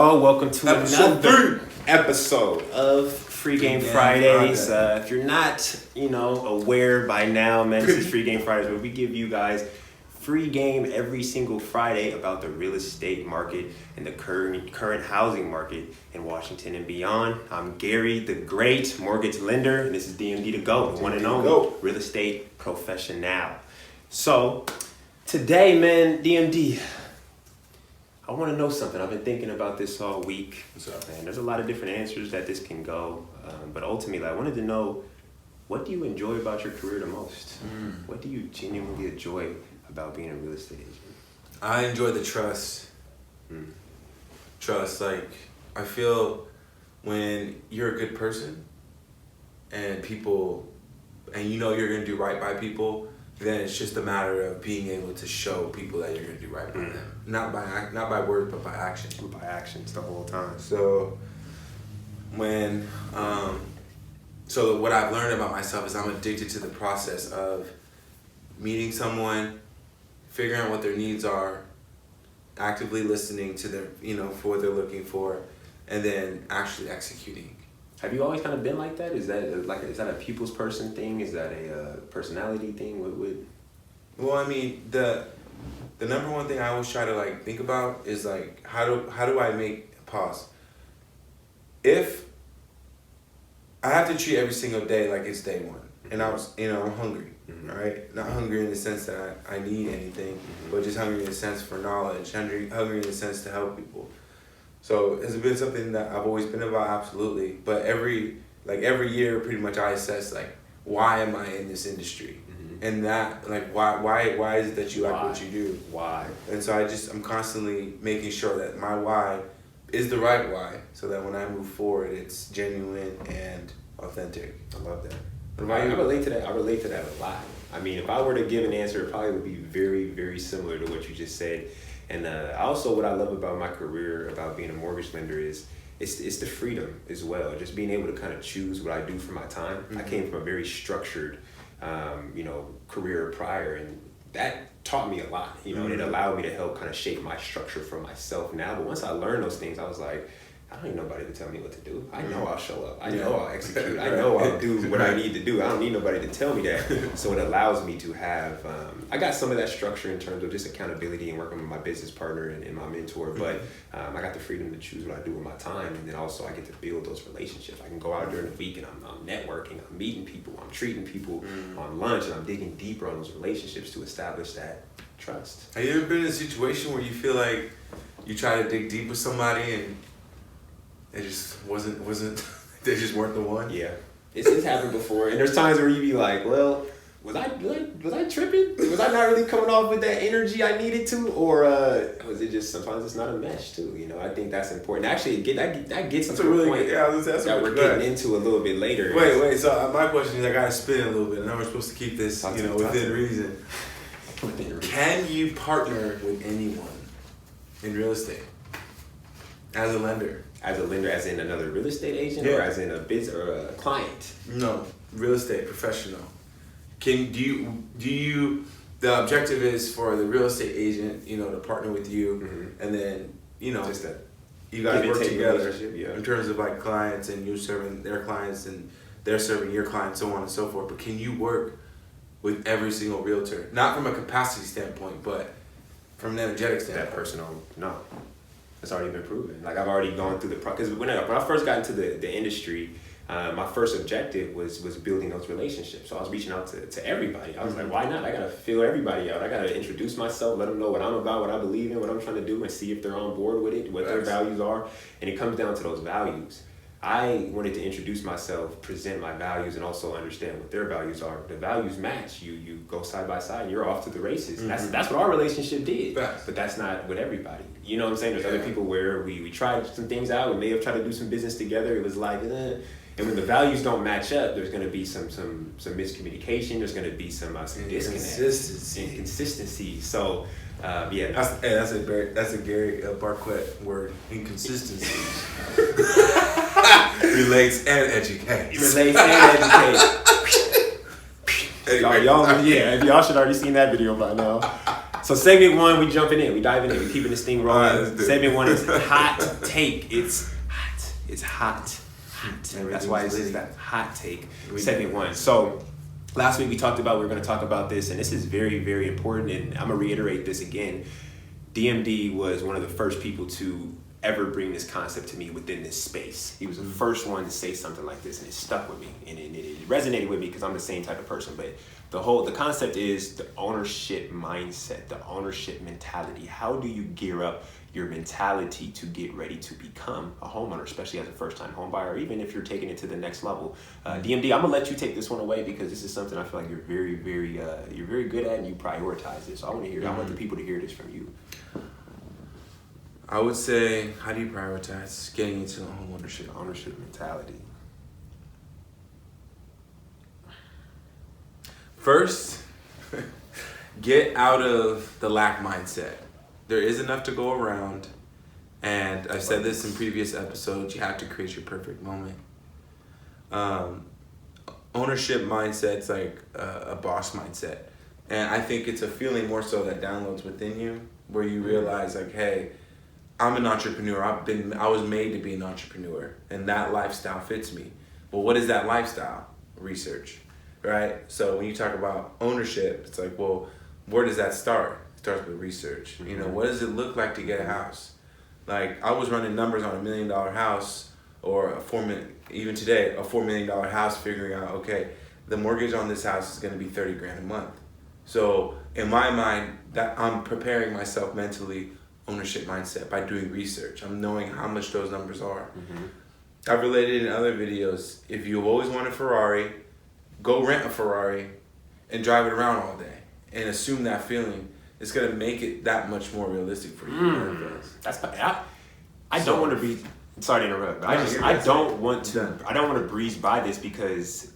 y'all. Welcome to another episode of Free Game Fridays. If you're not, aware by now, man, this is Free Game Fridays, where we give you guys free game every single Friday about the real estate market and the current housing market in Washington and beyond. I'm Gary, the great mortgage lender, and this is DMD the GOAT, the one and only real estate professional. So today, man, DMD, I want to know something. I've been thinking about this all week. What's up, man? There's a lot of different answers that this can go, but ultimately, I wanted to know, what do you enjoy about your career the most? What do you genuinely enjoy about being a real estate agent? I enjoy the trust. Trust, I feel when you're a good person and you know you're going to do right by people, then it's just a matter of being able to show people that you're going to do right by them. Not by words, but by action. By actions the whole time. So so what I've learned about myself is I'm addicted to the process of meeting someone, figuring out what their needs are, actively listening to their, for what they're looking for, and then actually executing. Have you always kind of been like that? Is that a people's person thing? Is that a personality thing? Well, I mean, the number one thing I always try to think about is how do I make a pause? If I have to treat every single day like it's day one, and I'm hungry, right? Not hungry in the sense that I need anything, but just hungry in the sense for knowledge, hungry in the sense to help people. So has it been something that I've always been about? Absolutely. But every year, pretty much I assess why am I in this industry, and that why is it that you like what you do? Why? And so I'm constantly making sure that my why is the right why, so that when I move forward, it's genuine and authentic. I love that. I relate to that. I relate to that a lot. I mean, if I were to give an answer, it probably would be very, very similar to what you just said. And also, what I love about my career, about being a mortgage lender, is it's the freedom as well. Just being able to kind of choose what I do for my time. I came from a very structured, career prior, and that taught me a lot. It allowed me to help kind of shape my structure for myself now. But once I learned those things, I was like, I don't need nobody to tell me what to do. I know I'll show up. I know I'll execute. I know I'll do what I need to do. I don't need nobody to tell me that. So it allows me to have, I got some of that structure in terms of just accountability and working with my business partner and my mentor, but I got the freedom to choose what I do with my time, and then also I get to build those relationships. I can go out during the week and I'm networking, I'm meeting people, I'm treating people on lunch, and I'm digging deeper on those relationships to establish that trust. Have you ever been in a situation where you feel like you try to dig deep with somebody and it just wasn't they just weren't the one? Yeah. It's happened before. And there's times where you be like, well, was I tripping? Was I not really coming off with that energy I needed to? Or was it just sometimes it's not a mesh too? I think that's important. Actually, that gets into a point that we're getting into a little bit later. Wait. So my question is, I gotta spin it a little bit. And we're supposed to keep this, within reason. Can you partner with anyone in real estate as a lender? As a lender, as in another real estate agent, or as in a business or a client? No, real estate professional. Do you? The objective is for the real estate agent, to partner with you, and then just that you guys work together in terms of clients, and you serving their clients and they're serving your clients, so on and so forth. But can you work with every single realtor, not from a capacity standpoint, but from an energetic standpoint? That personal, no. It's already been proven. I've already gone through the process. Because when I first got into the industry, my first objective was building those relationships. So I was reaching out to everybody. I was like, why not? I got to feel everybody out. I got to introduce myself, let them know what I'm about, what I believe in, what I'm trying to do, and see if they're on board with it, what their values are. And it comes down to those values. I wanted to introduce myself, present my values, and also understand what their values are. The values match. You go side by side, and you're off to the races. That's what our relationship did. But that's not with everybody. You know what I'm saying? There's other people where we tried some things out. We may have tried to do some business together. It was like, and when the values don't match up, there's going to be some miscommunication. There's going to be some disconnect, inconsistency. So, that's a Gary Barquette word. Inconsistency. Relates and educates. Y'all should already seen that video by now. So segment one, we jumping in, we diving in, we keeping this thing rolling. Segment one is hot take. It's hot. It's hot. That's why it's that hot take. Segment 1. So last week we talked about, we're going to talk about this, and this is very, very important, and I'm going to reiterate this again. DMD was one of the first people to ever bring this concept to me within this space. He was the first one to say something like this, and it stuck with me, and it resonated with me because I'm the same type of person. But the concept is the ownership mindset, the ownership mentality. How do you gear up your mentality to get ready to become a homeowner, especially as a first-time home buyer, or even if you're taking it to the next level? DMD, I'm gonna let you take this one away because this is something I feel like you're very, very, you're very good at, and you prioritize this. So I want to hear. I want the people to hear this from you. I would say, how do you prioritize getting into home ownership? Ownership mentality. First, get out of the lack mindset. There is enough to go around, and I've said this in previous episodes, you have to create your perfect moment. Ownership mindset's like a boss mindset, and I think it's a feeling more so that downloads within you, where you realize like, hey, I'm an entrepreneur. I was made to be an entrepreneur, and that lifestyle fits me. Well, what is that lifestyle? Research, right? So when you talk about ownership, it's like, well, where does that start? It starts with research. You know, what does it look like to get a house? Like, I was running numbers on $1 million house, or even today, a $4 million house, figuring out, okay, the mortgage on this house is going to be $30,000 a month. So in my mind, that I'm preparing myself mentally, ownership mindset, by doing research. I'm knowing how much those numbers are. I've related in other videos, if you've always wanted a Ferrari, go rent a Ferrari and drive it around all day and assume that feeling. It's going to make it that much more realistic for you. I don't want to be, sorry to interrupt, but I don't want to breeze by this, because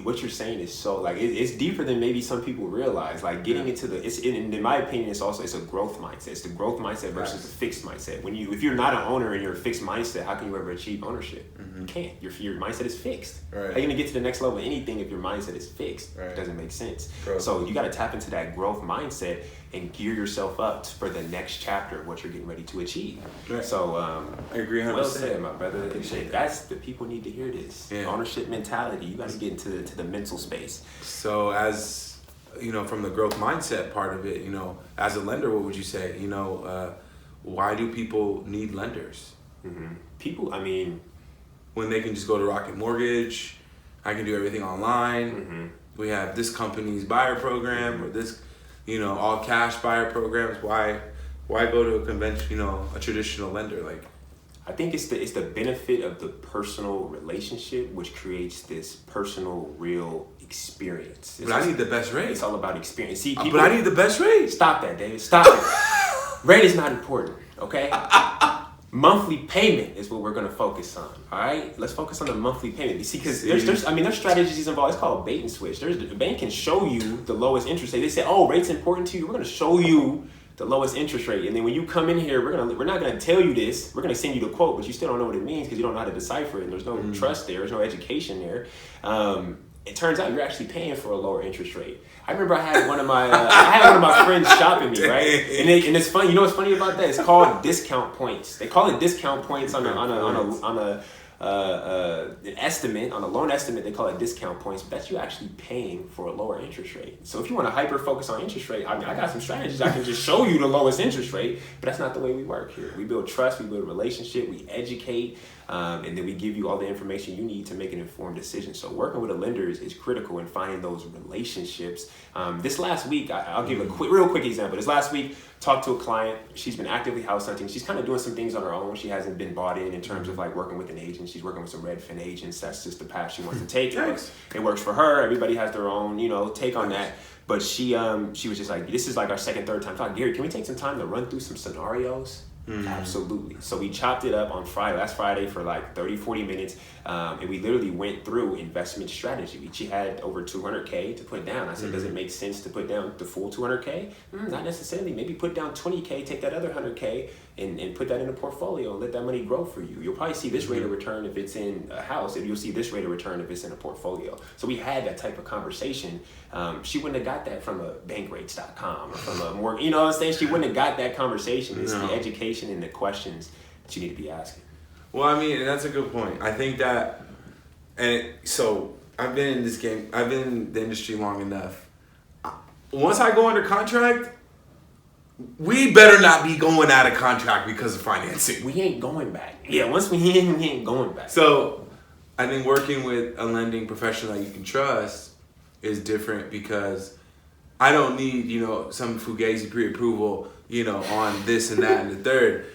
what you're saying is so, like, it's deeper than maybe some people realize. Like, getting into in my opinion, it's a growth mindset. It's the growth mindset versus the fixed mindset. If you're not an owner and you're a fixed mindset, how can you ever achieve ownership? You can't. Your mindset is fixed. Right. How are you gonna get to the next level of anything if your mindset is fixed? Right. It doesn't make sense. Growth. So you got to tap into that growth mindset and gear yourself up for the next chapter of what you're getting ready to achieve. Right. So I agree 100%. Well said, my brother. That's the people need to hear this. Yeah. Ownership mentality. You got to get into the mental space. So as you know, from the growth mindset part of it, you know, as a lender, what would you say? You know, why do people need lenders? People, I mean, when they can just go to Rocket Mortgage, I can do everything online. We have this company's buyer program, or this, you know, all cash buyer programs. Why go to a convention, you know, a traditional lender? Like, I think it's the benefit of the personal relationship, which creates this personal, real experience. But I need the best rate. It's all about experience. See, but I need the best rate. Stop that, David. Stop it. Rate is not important, okay? Monthly payment is what we're going to focus on. All right, let's focus on the monthly payment. You see, because there's strategies involved. It's called bait and switch. The bank can show you the lowest interest rate. They say, oh, rate's important to you. We're going to show you the lowest interest rate, and then when you come in here, we're not going to tell you this. We're going to send you the quote, but you still don't know what it means because you don't know how to decipher it. And there's no trust there. There's no education there. It turns out you're actually paying for a lower interest rate. I remember I had one of my friends shopping me, right? And it's funny. You know what's funny about that? It's called discount points. They call it discount points on an estimate, on a loan estimate. They call it discount points, but that's you actually paying for a lower interest rate. So if you want to hyper focus on interest rate, I mean, I got some strategies. I can just show you the lowest interest rate, but that's not the way we work here. We build trust, we build a relationship, we educate, and then we give you all the information you need to make an informed decision. So working with a lender is critical in finding those relationships. This last week, I'll give a real quick example. This last week, talked to a client. She's been actively house hunting. She's kind of doing some things on her own. She hasn't been bought in terms of like working with an agent. She's working with some Redfin agents. That's just the path she wants to take. It works for her. Everybody has their own, take on that. But she was just like, this is like our second, third time talking. Gary, can we take some time to run through some scenarios? Absolutely. So we chopped it up on last Friday for like 30, 40 minutes. And we literally went through investment strategy. She had over $200K to put down. I said, does it make sense to put down the full $200K? Not necessarily. Maybe put down $20K, take that other $100K and put that in a portfolio and let that money grow for you. You'll probably see this rate of return if it's in a house, and you'll see this rate of return if it's in a portfolio. So we had that type of conversation. She wouldn't have got that from a bankrates.com or from a more, She wouldn't have got that conversation. It's the education and the questions But you need to be asking. Well, I mean, and that's a good point. I think that, so I've been in this game, I've been in the industry long enough. Once I go under contract, we better not be going out of contract because of financing. We ain't going back. Yeah, once we ain't going back. So I think working with a lending professional that you can trust is different because I don't need, some fugazi pre-approval, on this and that and the third.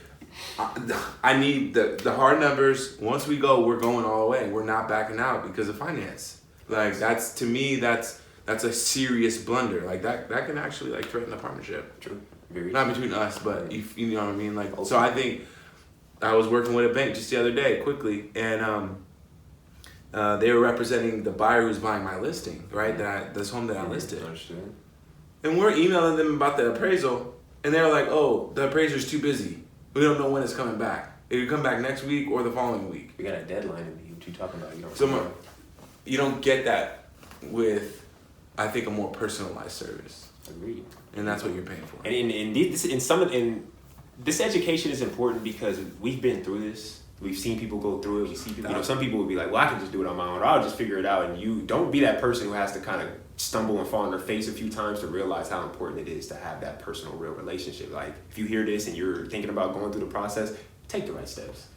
I need the hard numbers. Once we go, we're going all the way. We're not backing out because of finance. Like that's, to me, that's a serious blunder. Like that can actually like threaten the partnership. True. Very not true. between us, but you know what I mean. Like so, I think I was working with a bank just the other day, quickly, and they were representing the buyer who's buying my listing, right? This home that I listed. Understood. And we're emailing them about the appraisal, and they're like, "Oh, the appraiser's too busy. We don't know when it's coming back. It could come back next week or the following week." We got a deadline to meet. What you talking about? You don't get that with, I think, a more personalized service. Agreed. And that's what you're paying for. And this education is important because we've been through this. We've seen people go through it. We see people, some people would be like, well, I can just do it on my own, or I'll just figure it out. And you don't be that person who has to kind of stumble and fall on their face a few times to realize how important it is to have that personal, real relationship. Like, if you hear this and you're thinking about going through the process, take the right steps.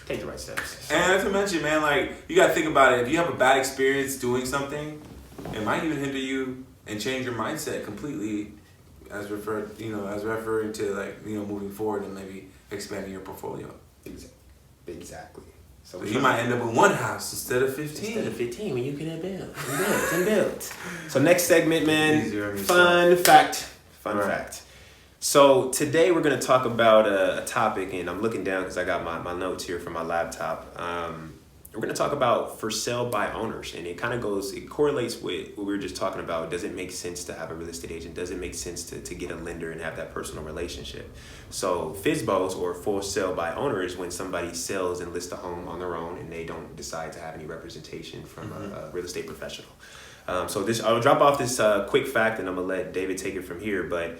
Take the right steps. And not to mention, man, like, you got to think about it. If you have a bad experience doing something, it might even hinder you and change your mindset completely as referring to, like, moving forward and maybe expanding your portfolio. Exactly. So you might end up with one house instead of 15. Instead of 15, when you could have built. So next segment, man, fun fact. So today we're going to talk about a topic, and I'm looking down because I got my notes here from my laptop. We're going to talk about for sale by owners, and it correlates with what we were just talking about. Does it make sense to have a real estate agent? Does it make sense to get a lender and have that personal relationship? So FSBOs, or for sale by owner, is when somebody sells and lists a home on their own and they don't decide to have any representation from a real estate professional. So I'll drop off this quick fact, and I'm going to let David take it from here, but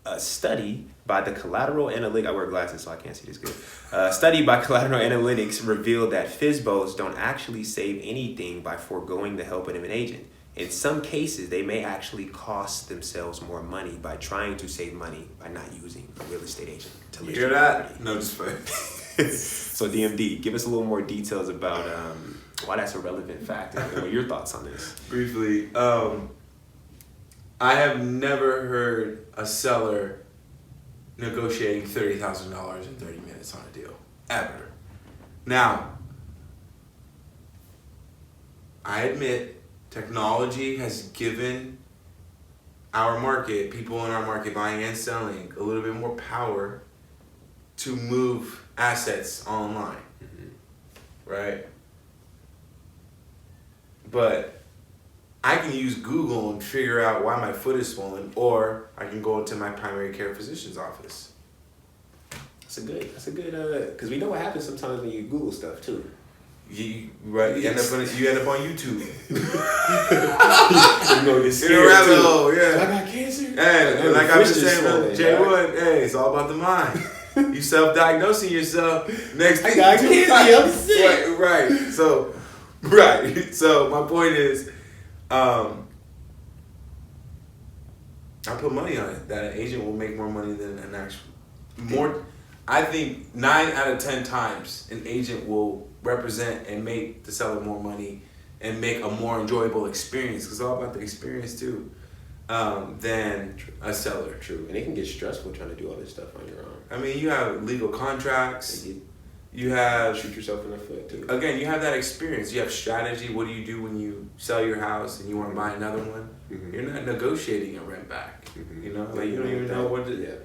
a study by the Collateral Analytics, I wear glasses so I can't see this good. A study by Collateral Analytics revealed that FSBOs don't actually save anything by foregoing the help of an agent. In some cases, they may actually cost themselves more money by trying to save money by not using a real estate agent to list your property. No, just fine. So DMD, give us a little more details about why that's a relevant fact and what your thoughts on this. Briefly, I have never heard a seller negotiating $30,000 in 30 minutes on a deal, ever. Now, I admit technology has given our market, people in our market buying and selling, a little bit more power to move assets online, right? But I can use Google and figure out why my foot is swollen, or I can go into my primary care physician's office. That's a good, because we know what happens sometimes when you Google stuff too. You end up on YouTube. You go get scared rabbit too. hole, yeah. I got cancer. And like I was saying, J1, hey, it's all about the mind. You self-diagnosing yourself. Next thing, I got cancer. I'm sick. Right. So my point is, I put money on it that an agent will make more money than an actual. I think 9 out of 10 times an agent will represent and make the seller more money and make a more enjoyable experience, because it's all about the experience too, than a seller. True. And it can get stressful trying to do all this stuff on your own. I mean, you have legal contracts. You have shoot yourself in the foot too. Again, you have that experience. You have strategy. What do you do when you sell your house and you want to buy another one? Mm-hmm. You're not negotiating a rent back. Mm-hmm. You know, like you don't even know what to. Yeah.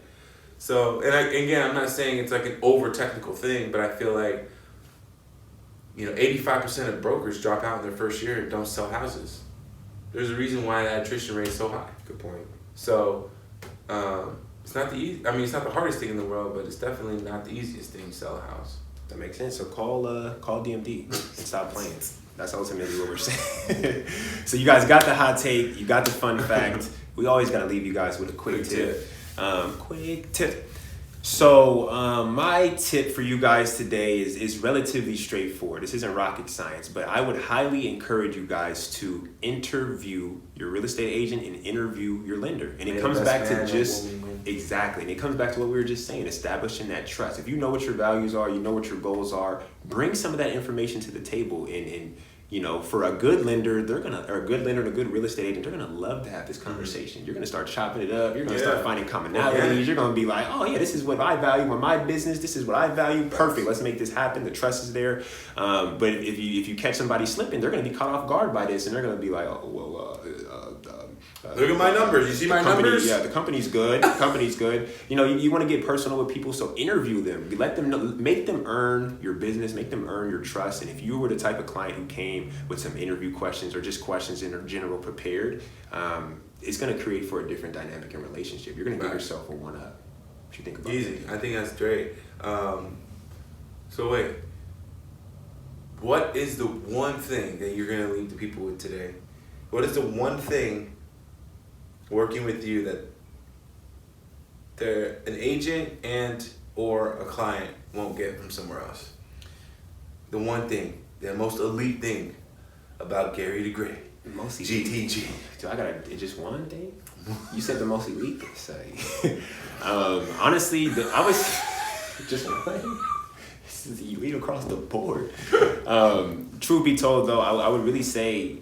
So, and again, I'm not saying it's like an over technical thing, but I feel like 85% of brokers drop out in their first year and don't sell houses. There's a reason why that attrition rate is so high. Good point. So, it's not it's not the hardest thing in the world, but it's definitely not the easiest thing to sell a house. That makes sense. So call DMD and stop playing. That's ultimately what we're saying. So you guys got the hot take. You got the fun fact. We always got to leave you guys with a quick tip. Quick tip. So my tip for you guys today is relatively straightforward. This isn't rocket science, but I would highly encourage you guys to interview your real estate agent and interview your lender. And it comes back to just exactly. And it comes back to what we were just saying, establishing that trust. If you know what your values are, you know what your goals are, bring some of that information to the table. And you know, for a good lender, and a good real estate agent, they're gonna love to have this conversation. You're gonna start chopping it up. You're gonna start finding commonalities. You're gonna be like, oh yeah, this is what I value in my business. This is what I value. Perfect. Let's make this happen. The trust is there. But if you catch somebody slipping, they're gonna be caught off guard by this, and they're gonna be like, oh well. Look at my numbers. You see my numbers? Yeah, the company's good. The company's good. You know, you want to get personal with people, so interview them. Let them know, make them earn your business, make them earn your trust. And if you were the type of client who came with some interview questions or just questions in general prepared, it's going to create for a different dynamic in relationship. You're going to give yourself a one-up. What you think about Easy. that? I think that's great. So wait, what is the one thing that you're going to leave the people with today? What is the one thing working with you that they're an agent and or a client won't get from somewhere else? The one thing, the most elite thing about Gary the Great. Most GTG. So I got just one thing? You said the most elite thing. So, honestly, I was just one. This is elite across the board. Truth be told, though, I would really say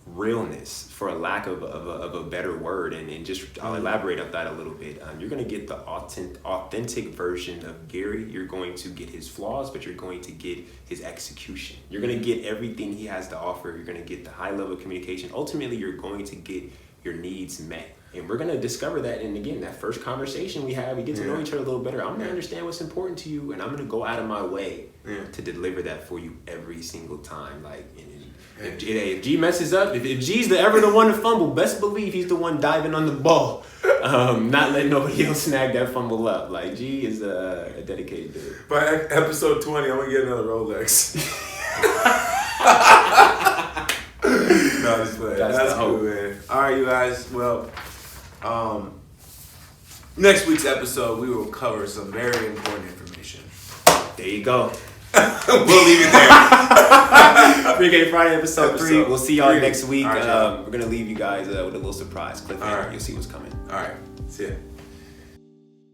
realness, for a lack of a better word, and just I'll elaborate on that a little bit. You're going to get the authentic version of Gary. You're going to get his flaws, but you're going to get his execution. You're going to get everything he has to offer. You're going to get the high level of communication. Ultimately, you're going to get your needs met. And we're going to discover that. And again, that first conversation we have, we get to know each other a little better. I'm going to understand what's important to you, and I'm going to go out of my way to deliver that for you every single time. Like, if G messes up, if G's ever the one to fumble, best believe he's the one diving on the ball, not letting nobody else snag that fumble up. Like, G is a dedicated dude. By episode 20, I'm going to get another Rolex. No, just playing. That's cool, man. All right, you guys. Well, next week's episode, we will cover some very important information. There you go. We'll leave it there. Free Game Friday, episode 3. We'll see y'all next week. Right, we're going to leave you guys with a little surprise. Cliffhanger. Right. You'll see what's coming. All right. See ya.